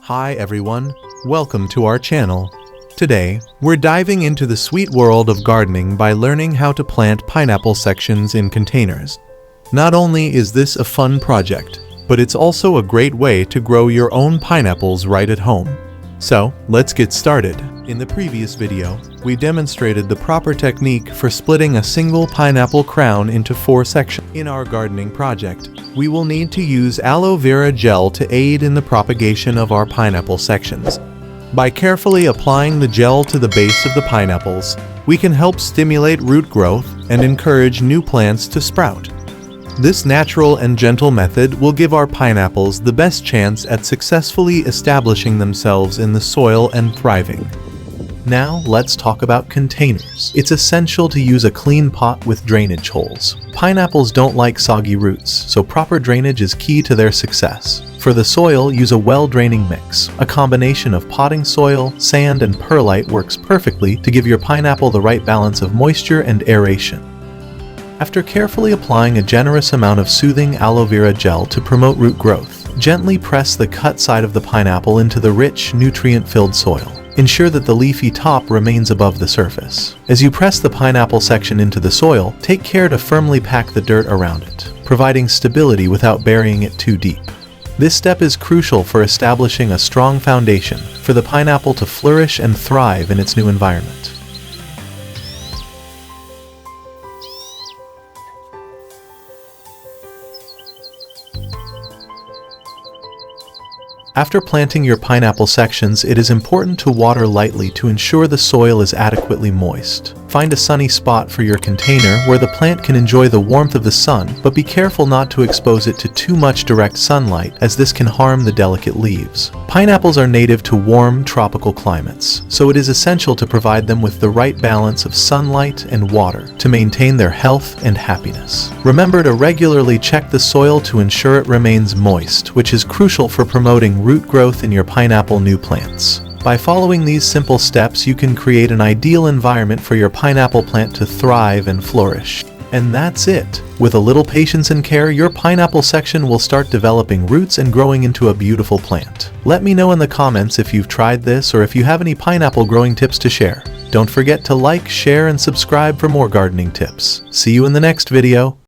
Hi everyone, welcome to our channel. Today, we're diving into the sweet world of gardening by learning how to plant pineapple sections in containers. Not only is this a fun project, but it's also a great way to grow your own pineapples right at home. So, let's get started. In the previous video, we demonstrated the proper technique for splitting a single pineapple crown into 4 sections. In our gardening project, we will need to use aloe vera gel to aid in the propagation of our pineapple sections. By carefully applying the gel to the base of the pineapples, we can help stimulate root growth and encourage new plants to sprout. This natural and gentle method will give our pineapples the best chance at successfully establishing themselves in the soil and thriving. Now, let's talk about containers. It's essential to use a clean pot with drainage holes. Pineapples don't like soggy roots, so proper drainage is key to their success. For the soil, use a well-draining mix. A combination of potting soil, sand, and perlite works perfectly to give your pineapple the right balance of moisture and aeration. After carefully applying a generous amount of soothing aloe vera gel to promote root growth, gently press the cut side of the pineapple into the rich, nutrient-filled soil. Ensure that the leafy top remains above the surface. As you press the pineapple section into the soil, take care to firmly pack the dirt around it, providing stability without burying it too deep. This step is crucial for establishing a strong foundation for the pineapple to flourish and thrive in its new environment. After planting your pineapple sections, it is important to water lightly to ensure the soil is adequately moist. Find a sunny spot for your container where the plant can enjoy the warmth of the sun, but be careful not to expose it to too much direct sunlight, as this can harm the delicate leaves. Pineapples are native to warm, tropical climates, so it is essential to provide them with the right balance of sunlight and water to maintain their health and happiness. Remember to regularly check the soil to ensure it remains moist, which is crucial for promoting root growth in your pineapple new plants. By following these simple steps, you can create an ideal environment for your pineapple plant to thrive and flourish. And that's it. With a little patience and care, your pineapple section will start developing roots and growing into a beautiful plant. Let me know in the comments if you've tried this or if you have any pineapple growing tips to share. Don't forget to like, share, and subscribe for more gardening tips. See you in the next video.